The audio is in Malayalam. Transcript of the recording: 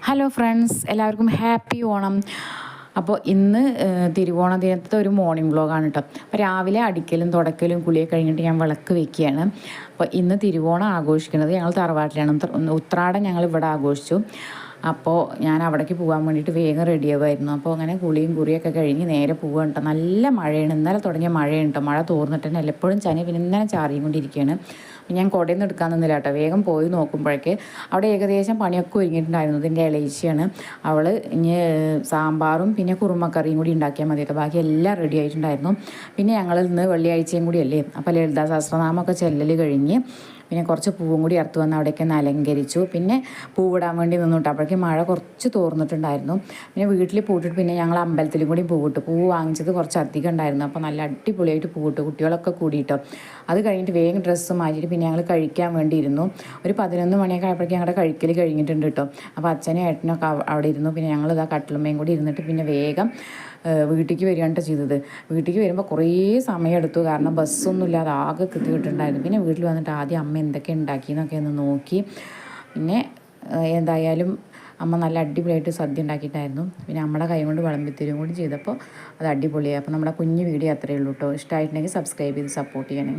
ഹലോ ഫ്രണ്ട്സ്, എല്ലാവർക്കും ഹാപ്പി ഓണം. അപ്പോൾ ഇന്ന് തിരുവോണ ദിനത്തെ ഒരു മോർണിംഗ് വ്ളോഗാണ് കേട്ടോ. അപ്പോൾ രാവിലെ അടിക്കലും തുടക്കലും കുളിയൊക്കെ കഴിഞ്ഞിട്ട് ഞാൻ വിളക്ക് വെക്കുകയാണ്. അപ്പോൾ ഇന്ന് തിരുവോണം ആഘോഷിക്കുന്നത് ഞങ്ങൾ തറവാട്ടിലാണ്. ഉത്രാടം ഞങ്ങൾ ഇവിടെ ആഘോഷിച്ചു. അപ്പോൾ ഞാൻ അവിടേക്ക് പോകാൻ വേണ്ടിയിട്ട് വേഗം റെഡിയാവുമായിരുന്നു. അപ്പോൾ അങ്ങനെ കുളിയും കുറിയൊക്കെ കഴിഞ്ഞ് നേരെ പോവുകയാണ് കേട്ടോ. നല്ല മഴയാണ്, ഇന്നലെ തുടങ്ങിയ മഴയാണ് കേട്ടോ. മഴ തോർന്നിട്ട് തന്നെ എപ്പോഴും ചനി പിന്നെ ഇന്നലെ ചാറിയും കൊണ്ടിരിക്കുകയാണ്. ഞാൻ കുടയിൽ നിന്ന് എടുക്കാൻ നിന്നില്ല കേട്ടോ. വേഗം പോയി നോക്കുമ്പോഴേക്ക് അവിടെ ഏകദേശം പണിയൊക്കെ ഒരുങ്ങിയിട്ടുണ്ടായിരുന്നു. ഇതിൻ്റെ ഇളയിച്ചിയാണ്. അവൾ ഇനി സാമ്പാറും പിന്നെ കുറുമക്കറിയും കൂടി ഉണ്ടാക്കിയാൽ മതി കേട്ടോ. ബാക്കി എല്ലാം റെഡി ആയിട്ടുണ്ടായിരുന്നു. പിന്നെ ഞങ്ങൾ ഇന്ന് വെള്ളിയാഴ്ചയും കൂടി അല്ലേ, അപ്പോൾ ലളിതാ സഹസ്രനാമമൊക്കെ ചെല്ലൽ കഴിഞ്ഞ് പിന്നെ കുറച്ച് പൂവും കൂടി അറുത്ത് വന്ന് അവിടേക്ക് ഒന്ന് അലങ്കരിച്ചു. പിന്നെ പൂവിടാൻ വേണ്ടി നിന്നിട്ട് അപ്പോഴേക്കും മഴ കുറച്ച് തോർന്നിട്ടുണ്ടായിരുന്നു. പിന്നെ വീട്ടിൽ പൂവിട്ടിട്ട് പിന്നെ ഞങ്ങൾ അമ്പലത്തിലും കൂടി പൂവിട്ടു. പൂവ് വാങ്ങിച്ചത് കുറച്ച് അധികം ഉണ്ടായിരുന്നു. അപ്പോൾ നല്ല അടിപൊളിയായിട്ട് പൂവിട്ടു, കുട്ടികളൊക്കെ കൂടിയിട്ടോ. അത് കഴിഞ്ഞിട്ട് വേഗം ഡ്രസ്സ് മാറ്റിയിട്ട് പിന്നെ ഞങ്ങൾ കഴിക്കാൻ വേണ്ടി ഇരുന്നു. ഒരു 11 മണിയൊക്കെ ആയപ്പോഴേക്കും ഞങ്ങളുടെ കഴിക്കൽ കഴിഞ്ഞിട്ടുണ്ട് കേട്ടോ. അപ്പോൾ അച്ഛനും ഏട്ടനൊക്കെ അവിടെ ഇരുന്നു. പിന്നെ ഞങ്ങൾ ഇതാ കട്ടിലുമ്മയും കൂടി ഇരുന്നിട്ട് പിന്നെ വേഗം വീട്ടിലേക്ക് വരികയാണ് ചെയ്തത്. വീട്ടിലേക്ക് വരുമ്പോൾ കുറേ സമയമെടുത്തു, കാരണം ബസ്സൊന്നും ഇല്ലാതെ ആകെ കിട്ടിയിട്ടുണ്ടായിരുന്നു. പിന്നെ വീട്ടിൽ വന്നിട്ട് ആദ്യം അമ്മ എന്തൊക്കെ ഉണ്ടാക്കിയെന്നൊക്കെ ഒന്ന് നോക്കി. പിന്നെ എന്തായാലും അമ്മ നല്ല അടിപൊളിയായിട്ട് സദ്യ ഉണ്ടാക്കിയിട്ടായിരുന്നു. പിന്നെ നമ്മുടെ കൈ കൊണ്ട് വിളമ്പിത്തരും കൂടി ചെയ്തപ്പോൾ അത് അടിപൊളിയായി. അപ്പോൾ നമ്മുടെ കുഞ്ഞു വീഡിയോ അത്രയേ ഉള്ളൂ കേട്ടോ. ഇഷ്ടമായിട്ടുണ്ടെങ്കിൽ സബ്സ്ക്രൈബ് ചെയ്ത് സപ്പോർട്ട് ചെയ്യണേ.